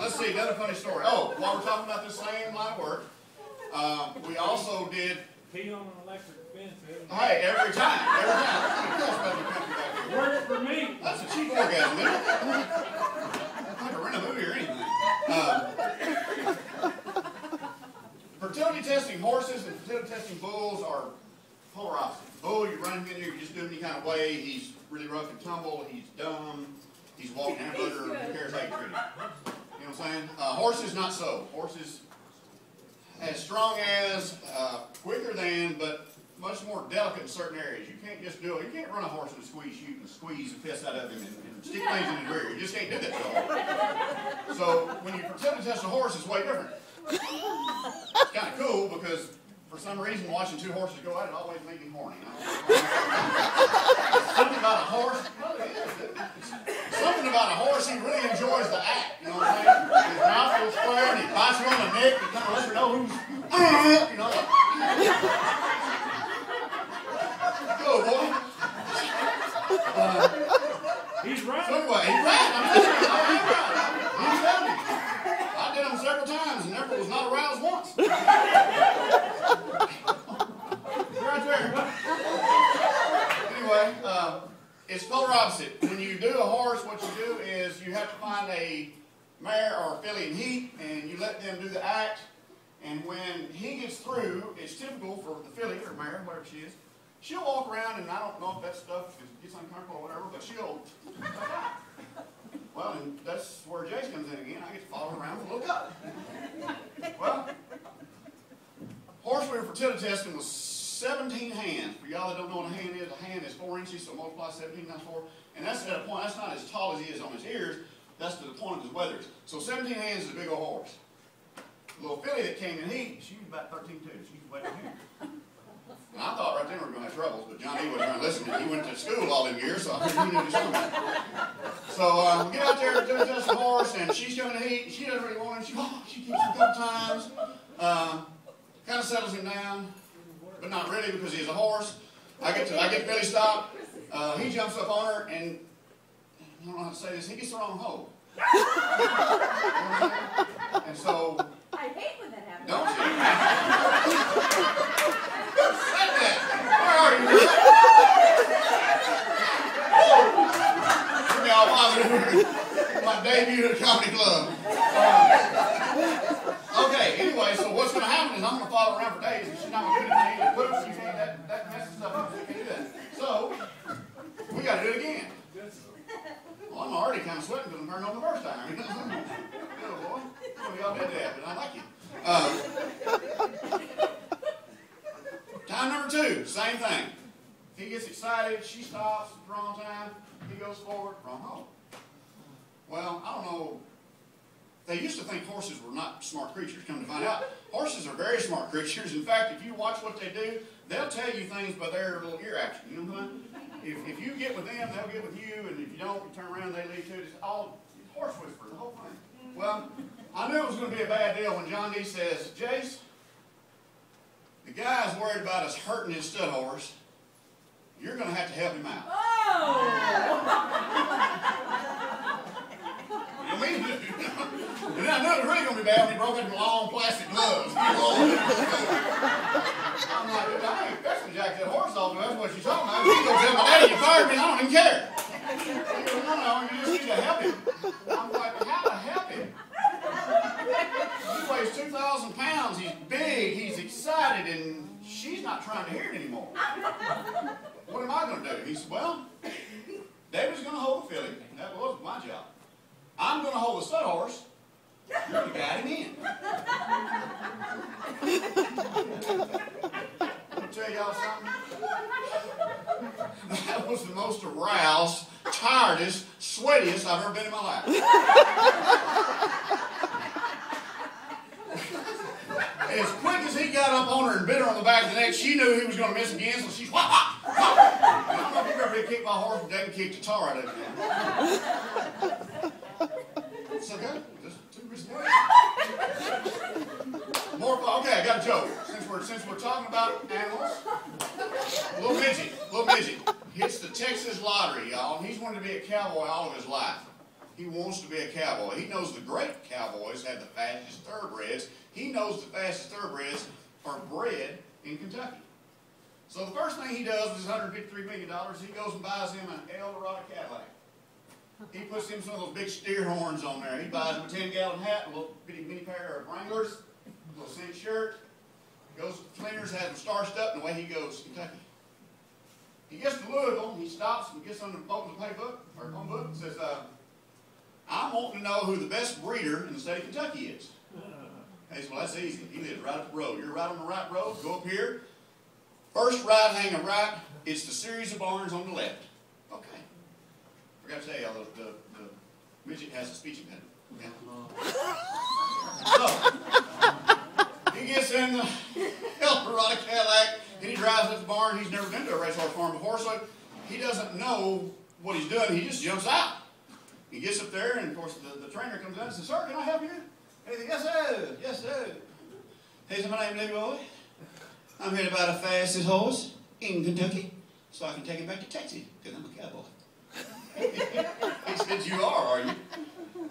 let's see, another funny story. Oh, while we're talking about this same line of work, we also did. Pee on an electric fence. Hey, every time. Works for me. That's a cheap orgasm, isn't it? It's like a rent a movie or anything. Fertility testing horses and fertility testing bulls are polar opposites. Bull, you run him in there, you just do him any kind of way. He's really rough and tumble. He's dumb. He's walking hamburger. Who cares how you treat him? You know what I'm saying? Horses, not so. Horses, as strong as, quicker than, but much more delicate in certain areas. You can't just do it. You can't run a horse and squeeze the piss out of him and stick things in his rear. You just can't do that to a horse. So when you fertility test a horse, it's way different. It's kind of cool because for some reason watching two horses go at it always makes me horny. Something about a horse. Something about a horse, he really enjoys the act. You know what I'm saying? His mouth goes square and he bites you on the neck. He kind of lets you know who's, you know. Go, boy. He's right. So anyway, he's right. I'm telling you. I did them several times and never was not aroused once. Right there. Anyway, it's polar opposite. When you do a horse, what you do is you have to find a mare or a filly in heat, and you let them do the act. And when he gets through, it's typical for the filly or mare, whatever she is. She'll walk around, and I don't know if that stuff gets uncomfortable or whatever, but she'll look up. Well, and that's where Jace comes in again. I get to follow her around and look up. Well, horse we were fertility testing was 17 hands. For y'all that don't know what a hand is 4 inches, so multiply 17 times 4. And that's at a point, that's not as tall as he is on his ears, that's to the point of his withers. So 17 hands is a big old horse. The little filly that came in heat, she was about 13 too. She was way down here. And I thought right then we were going to have troubles, but John E. wasn't going to listen. He went to school all them years, so I figured he knew something. So we get out there to test the horse, and she's coming to heat. She doesn't really want him. She keeps him a couple times. Kind of settles him down, but not really because he's a horse. I get Billy stopped. He jumps up on her, and I don't know how to say this. He gets the wrong hole. And so. I hate when that happens. Don't you? Said that. Where are you? Give me all bothered. My debut at Comedy Club. Okay, anyway, so what's going to happen is I'm going to follow around for days, and she's not going to do anything. And whoops, you can't, that messes stuff up. You can't do that. So, we got to do it again. Well, I'm already kind of sweating because I'm turning on the first time. Good boy. Well, y'all did that, but I like you. Time number 2, same thing. He gets excited, she stops, wrong time, he goes forward, wrong hole. Well, I don't know. They used to think horses were not smart creatures. Come to find out, horses are very smart creatures. In fact, if you watch what they do, they'll tell you things by their little ear action. You know what I mean? If you get with them, they'll get with you, and if you don't, you turn around, they leave too. It's all horse whisper, the whole thing. Well, I knew it was going to be a bad deal when John D. says, Jace, the guy's worried about us hurting his stud horse. You're going to have to help him out. Oh! You know what I mean? And I knew it was really going to be bad when he broke into long plastic gloves. I'm like, I ain't fixing to jack that horse off, that's what she's talking about. She goes, tell my daddy you fired me, and I don't even care. He goes, no, you just need to help him. I'm like, how to help him? He weighs 2,000 pounds, he's big, he's excited, and she's not trying to hear it anymore. What am I going to do? He said, well, David's going to hold the filly. That was my job. I'm going to hold the stud horse. You're going to guide him in. I'll tell y'all something. That was the most aroused, tiredest, sweatiest I've ever been in my life. As quick as he got up on her and bit her on the back of the neck, she knew he was going to miss again, so she's whop, whop, whop. I don't know if you've ever been kicked by a horse and David kicked the tar out of it. It's okay. Just 2%. More. Okay, I got a joke. Since we're talking about animals, little midget hits the Texas lottery, y'all, and he's wanted to be a cowboy all of his life. He wants to be a cowboy. He knows the great cowboys have the fastest thoroughbreds. He knows the fastest thoroughbreds are bred in Kentucky. So the first thing he does with his $153 million, he goes and buys him an Eldorado Cadillac. He puts him some of those big steer horns on there. He buys him a 10-gallon hat, a little bitty mini pair of Wranglers, a little cinch shirt. Goes to Flinders, has him starched up, and away he goes to Kentucky. He gets to Louisville, he stops and gets on the phone book, and says, I'm wanting to know who the best breeder in the state of Kentucky is. He says, well, that's easy. He lives right up the road. You're right on the right road. Go up here. First right, hang a right. It's the series of barns on the left. Okay. Forgot to tell you, the midget has a speech impediment. So, he gets in the Eldorado Cadillac, and he drives up the barn. He's never been to a racehorse farm before, so he doesn't know what he's doing. He just jumps out. He gets up there, and of course, the trainer comes out and says, sir, can I help you? And he says, yes, sir. Yes, sir. He says, my name's Lady Boy. I'm here to buy the fastest horse in Kentucky, so I can take him back to Texas, because I'm a cowboy. He said, you are you?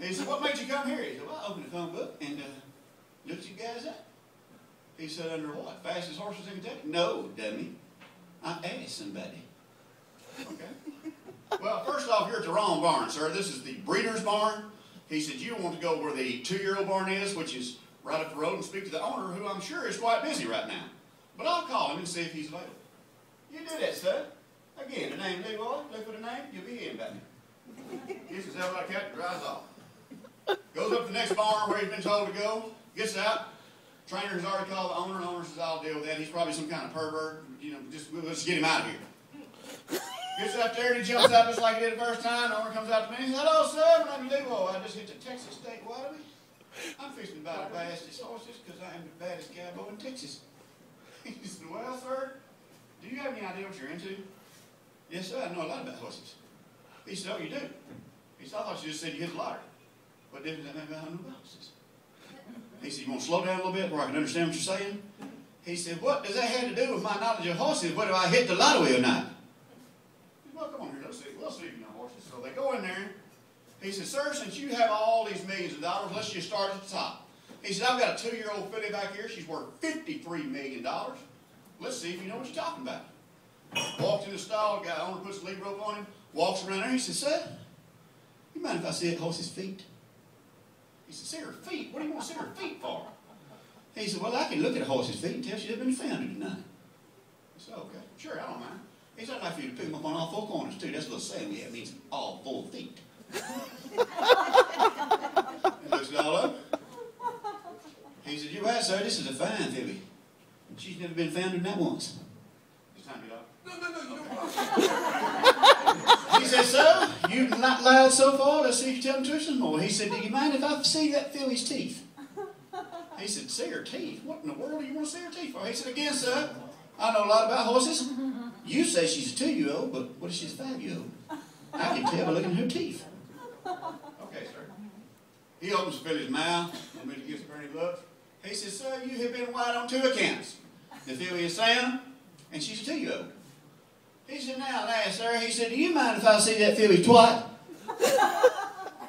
He said, what made you come here? He said, well, I opened the phone book and looked you guys up. He said, under what? Fastest horses in Kentucky? No, dummy. I asked somebody. Okay. Well, first off, you're at the wrong barn, sir. This is the breeder's barn. He said, you want to go where the 2-year-old barn is, which is right up the road, and speak to the owner, who I'm sure is quite busy right now. But I'll call him and see if he's available. You do that, sir. Again, the name Leroy, look for the name, you'll be in back. Gets his Eldorado Cat, drives off. Goes up to the next barn where he's been told to go, gets out. Trainer has already called the owner, and the owner says, I'll deal with that. He's probably some kind of pervert. You know, let's get him out of here. Gets up there and he jumps out just like he did the first time. The owner comes out to me and says, hello, sir, my name's Leroy. I just hit the Texas State Lottery. I'm fixing to buy the fastest horses because I am the baddest cowboy in Texas. He said, well, sir, do you have any idea what you're into? Yes, sir, I know a lot about horses. He said, oh, you do? He said, I thought you just said you hit the lottery. What difference does that make about horses? He said, you want to slow down a little bit where I can understand what you're saying? He said, what does that have to do with my knowledge of horses, whether I hit the lottery or not? He said, well, come on here, we'll see if you know horses. So they go in there. He said, sir, since you have all these millions of dollars, let's just start at the top. He said, I've got a 2-year-old filly back here. She's worth $53 million. Let's see if you know what you're talking about. Walked in the stall, the owner puts the lead rope on him, walks around there. He said, sir, you mind if I see that horse's feet? He said, see her feet? What do you want to see her feet for? He said, well, I can look at a horse's feet and tell she's been founded tonight. I said, okay, sure, I don't mind. He said, I'd like for you to pick them up on all 4 corners, too. That's a little saying we have. It means all 4 feet. He looks it all up. He said, you're right, sir, this is a fine filly. She's never been founded not once. It's time to get off. No, you don't. He said, sir, you've not lied so far. Let's see if you tell the truth some more. He said, do you mind if I see that filly's teeth? He said, see her teeth? What in the world do you want to see her teeth for? He said, again, sir, I know a lot about horses. You say she's a 2-year-old, but what if she's a 5-year-old? I can tell by looking at her teeth. Okay, sir. He opens the filly's mouth, and when he gives her any look, he says, sir, you have been white on 2 accounts. The filly is sound, and she's a 2-year-old. He said, now, sir, he said, do you mind if I see that filly's twat?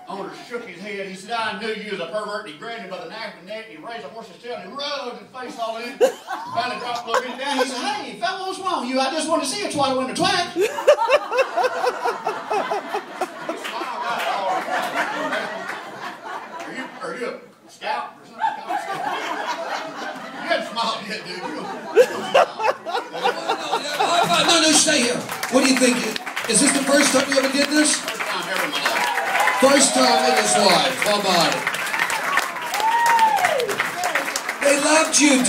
Owner shook his head. He said, I knew you was a pervert. And he grabbed him by the neck, and he raised the horse's tail, and he rubbed his face all in. Finally dropped a little bit down. He said, hey, fella, what's wrong with you? I just want to see a twat when the twat. He smiled out all right. Are you a scout or something? You haven't smiled yet, dude. No, stay here. What do you think? Is this the first time you ever did this? First time ever in my life. First time in his life. How about it? They loved you.